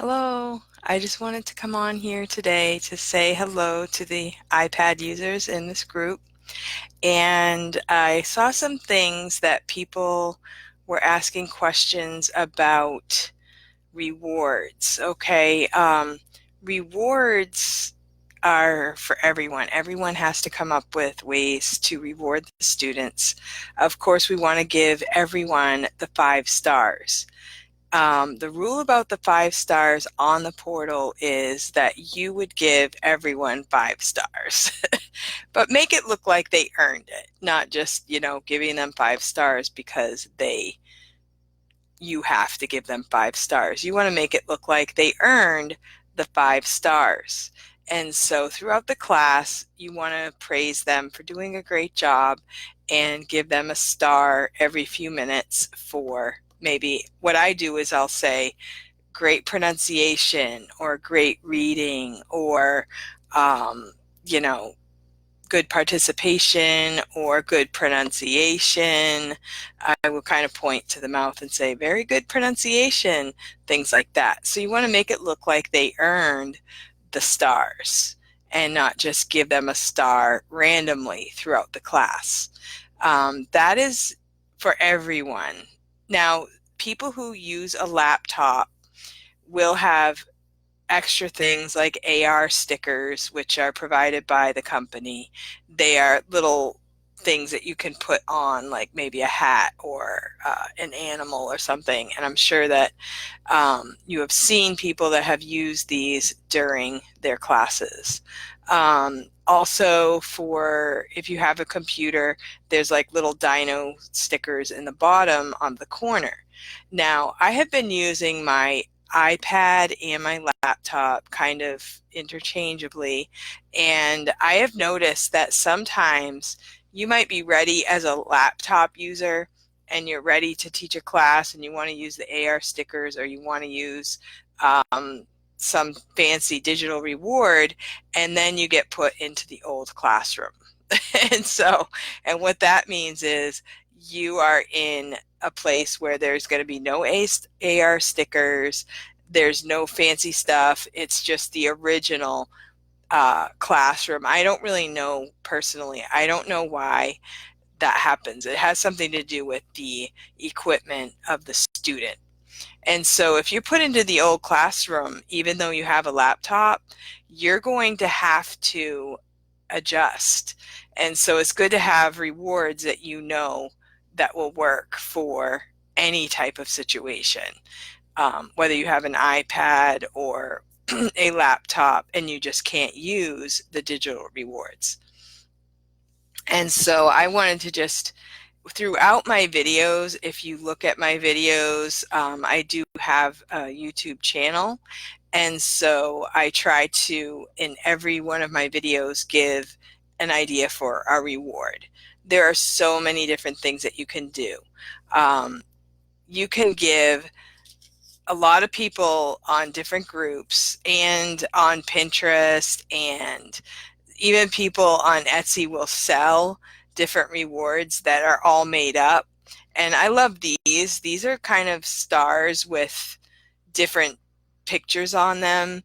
Hello. I just wanted to come on here today to say hello to the iPad users in this group. And I saw some things that people were asking questions about rewards. Okay. Rewards are for everyone. Everyone has to come up with ways to reward the students. Of course, we want to give everyone the 5 stars. The rule about the 5 stars on the portal is that you would give everyone 5 stars, but make it look like they earned it, not just, giving them 5 stars because you have to give them 5 stars. You want to make it look like they earned the 5 stars. And so throughout the class, you want to praise them for doing a great job and give them a star every few minutes for maybe what I do is I'll say great pronunciation or great reading or, um, you know, good participation or good pronunciation. I will kind of point to the mouth and say, very good pronunciation, things like that. So you want to make it look like they earned the stars and not just give them a star randomly throughout the class. That is for everyone. Now, people who use a laptop will have extra things like AR stickers, which are provided by the company. They are little things that you can put on, like maybe a hat or an animal or something. And I'm sure that you have seen people that have used these during their classes. Also, for if you have a computer, there's like little dino stickers in the bottom on the corner. Now, I have been using my iPad and my laptop kind of interchangeably, and I have noticed that sometimes you might be ready as a laptop user and you're ready to teach a class and you want to use the AR stickers or you want to use some fancy digital reward, and then you get put into the old classroom. And what that means is you are in a place where there's going to be no AR stickers, there's no fancy stuff, it's just the original classroom. I don't really know personally, I don't know why that happens. It has something to do with the equipment of the student. And so if you're put into the old classroom, even though you have a laptop, you're going to have to adjust. And so it's good to have rewards that you know that will work for any type of situation, whether you have an iPad or a laptop and you just can't use the digital rewards. And so I wanted to just, throughout my videos, if you look at my videos, I do have a YouTube channel. And so I try to, in every one of my videos, give an idea for a reward. There are so many different things that you can do. You can give a lot of people on different groups and on Pinterest, and even people on Etsy will sell different rewards that are all made up. And I love these. These are kind of stars with different pictures on them.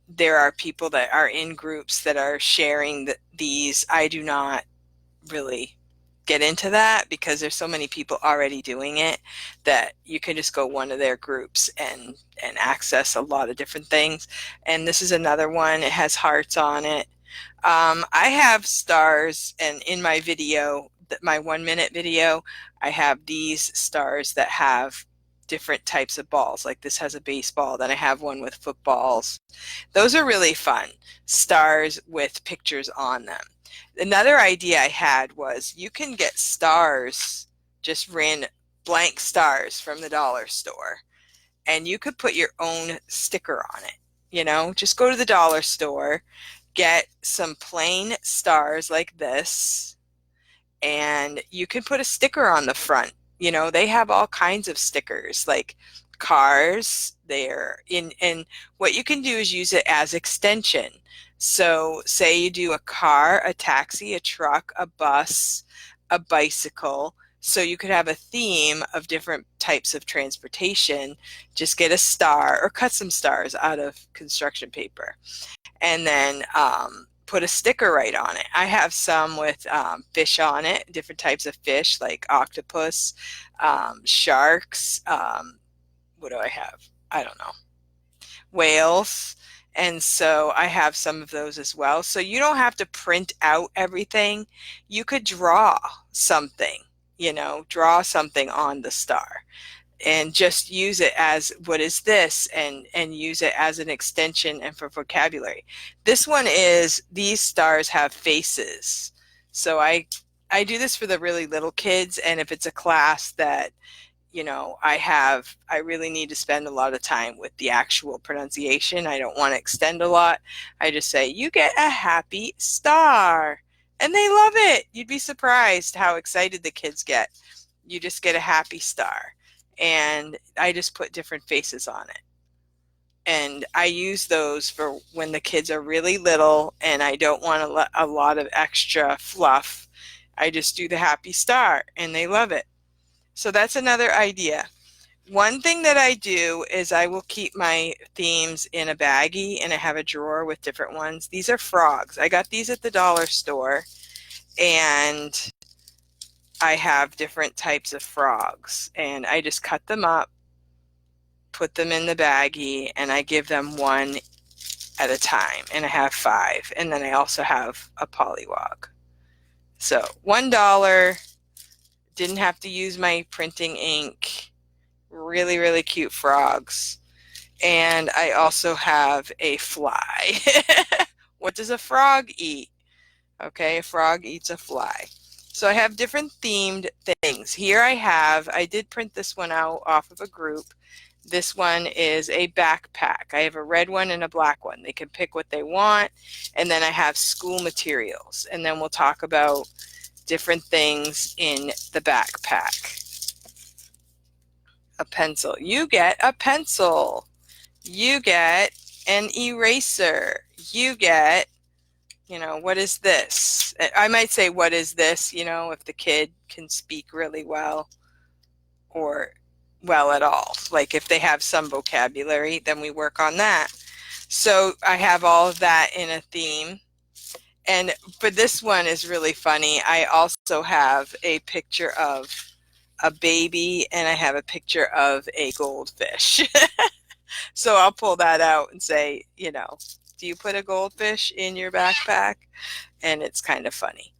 There are people that are in groups that are sharing these. I do not really get into that because there's so many people already doing it that you can just go one of their groups and access a lot of different things. And this is another one. It has hearts on it. I have stars, and in my video, my 1 minute video, I have these stars that have different types of balls. Like this has a baseball, then I have one with footballs. Those are really fun, stars with pictures on them. Another idea I had was you can get stars, just random blank stars from the dollar store, and you could put your own sticker on it. Just go to the dollar store, get some plain stars like this, and you can put a sticker on the front. They have all kinds of stickers like cars there and what you can do is use it as extension. So say you do a car, a taxi, a truck, a bus, a bicycle, So you could have a theme of different types of transportation. Just get a star or cut some stars out of construction paper, and then put a sticker right on it. I have some with fish on it, different types of fish like octopus, sharks. What do I have? I don't know. Whales. And so I have some of those as well. So you don't have to print out everything. You could draw something, draw something on the star and just use it as what is this, and use it as an extension and for vocabulary. This one is these stars have faces. So I do this for the really little kids, and if it's a class that I really need to spend a lot of time with the actual pronunciation, I don't want to extend a lot, I just say, you get a happy star. And they love it. You'd be surprised how excited the kids get. You just get a happy star. And I just put different faces on it. And I use those for when the kids are really little and I don't want a lot of extra fluff. I just do the happy star and they love it. So that's another idea. One thing that I do is I will keep my themes in a baggie, and I have a drawer with different ones. These are frogs. I got these at the dollar store, and I have different types of frogs, and I just cut them up, put them in the baggie, and I give them one at a time, and I have 5, and then I also have a pollywog. So $1, didn't have to use my printing ink, really, really cute frogs. And I also have a fly. What does a frog eat? Okay, a frog eats a fly. So I have different themed things. Here I did print this one out off of a group. This one is a backpack. I have a red one and a black one. They can pick what they want. And then I have school materials. And then we'll talk about different things in the backpack. A pencil. You get a pencil. You get an eraser. You get, what is this? I might say, what is this, if the kid can speak really well or well at all. Like if they have some vocabulary, then we work on that. So I have all of that in a theme. And for this one is really funny. I also have a picture of a baby and I have a picture of a goldfish. So I'll pull that out and say, do you put a goldfish in your backpack? And it's kind of funny.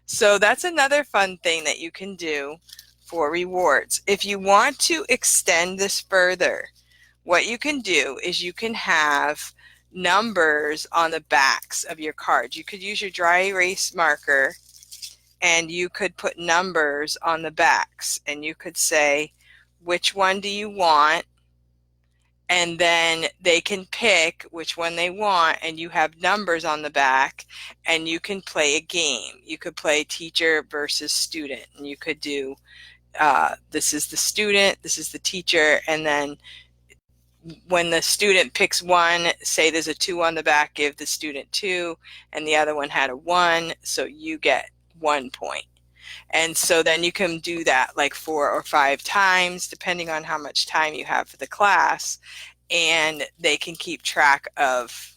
So that's another fun thing that you can do for rewards. If you want to extend this further, what you can do is you can have numbers on the backs of your cards. You could use your dry erase marker and you could put numbers on the backs and you could say, which one do you want? And then they can pick which one they want, and you have numbers on the back, and you can play a game. You could play teacher versus student, and you could do this is the student, this is the teacher, and then when the student picks one, say there's a 2 on the back, give the student 2, and the other one had a 1, so you get 1 point. And so then you can do that like 4 or 5 times, depending on how much time you have for the class. And they can keep track of,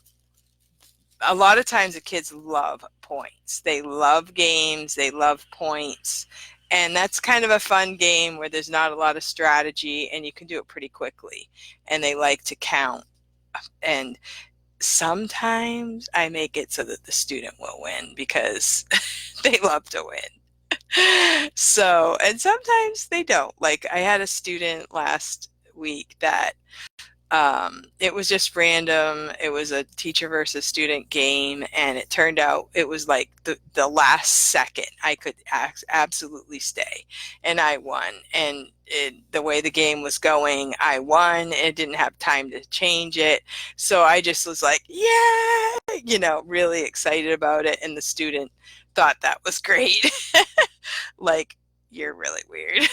a lot of times the kids love points. They love games, they love points. And that's kind of a fun game where there's not a lot of strategy and you can do it pretty quickly. And they like to count. And sometimes I make it so that the student will win because they love to win. So, and sometimes they don't. Like I had a student last week that it was just random. It was a teacher versus student game, and it turned out it was like the last second I could absolutely stay, and I won. And the way the game was going, I won. It didn't have time to change it, so I just was like, yeah, really excited about it, and the student thought that was great. Like, you're really weird.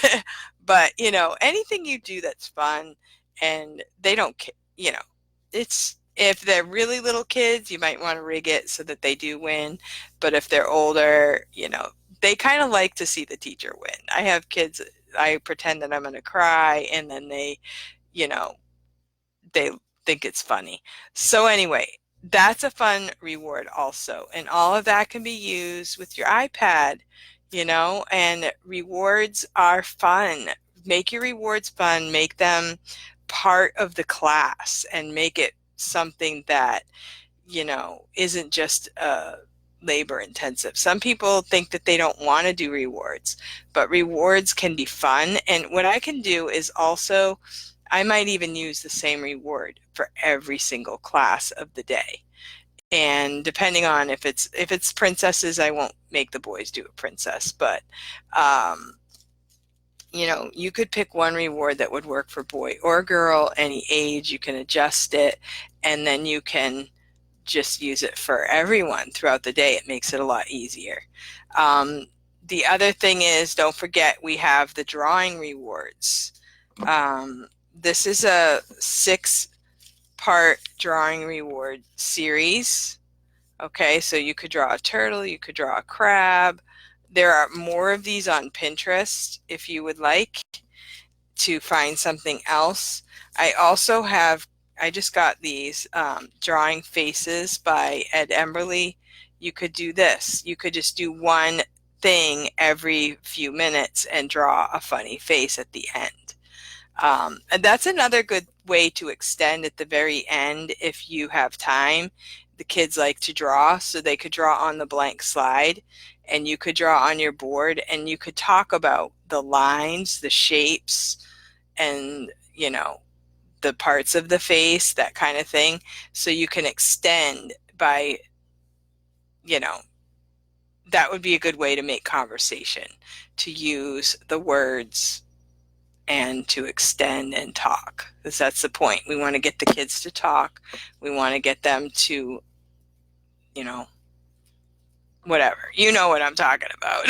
But anything you do that's fun, and they don't care, it's, if they're really little kids, you might want to rig it so that they do win. But if they're older, they kind of like to see the teacher win. I have kids, I pretend that I'm going to cry, and then they, you know, they think it's funny. So anyway, that's a fun reward also. And all of that can be used with your iPad, and rewards are fun. Make your rewards fun, make them part of the class, and make it something that, isn't just labor intensive. Some people think that they don't want to do rewards, but rewards can be fun. And what I can do is also, I might even use the same reward for every single class of the day. And depending on if it's princesses, I won't make the boys do a princess, but you could pick one reward that would work for boy or girl, any age. You can adjust it, and then you can just use it for everyone throughout the day. It makes it a lot easier. The other thing is, don't forget, we have the drawing rewards. This is a 6-part drawing reward series. Okay, so you could draw a turtle, you could draw a crab. There are more of these on Pinterest if you would like to find something else. I just got these drawing faces by Ed Emberley. You could do this. You could just do one thing every few minutes and draw a funny face at the end. And that's another good way to extend at the very end if you have time. The kids like to draw, so they could draw on the blank slide, and you could draw on your board, and you could talk about the lines, the shapes, and the parts of the face, that kind of thing. So you can extend by, that would be a good way to make conversation, to use the words and to extend and talk, because that's the point. We want to get the kids to talk. We want to get them to, whatever. You know what I'm talking about.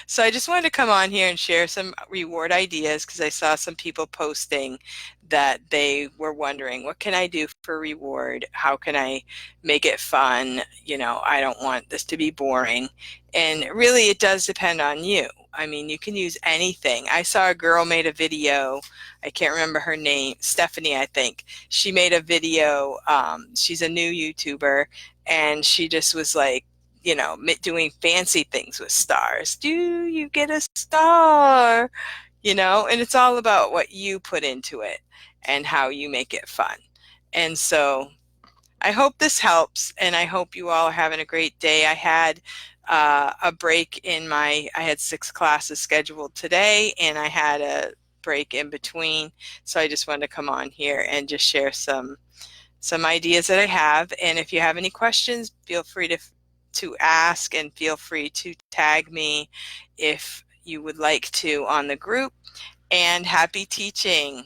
So I just wanted to come on here and share some reward ideas, because I saw some people posting that they were wondering, what can I do for reward? How can I make it fun? I don't want this to be boring. And really, it does depend on you. I mean, you can use anything. I saw a girl made a video. I can't remember her name, Stephanie, I think. She made a video. She's a new YouTuber, and she just was like, doing fancy things with stars. Do you get a star? And it's all about what you put into it and how you make it fun. And so I hope this helps, and I hope you all are having a great day. I had a break I had 6 classes scheduled today, and I had a break in between. So I just wanted to come on here and just share some ideas that I have. And if you have any questions, feel free to ask, and feel free to tag me if you would like to on the group. And happy teaching.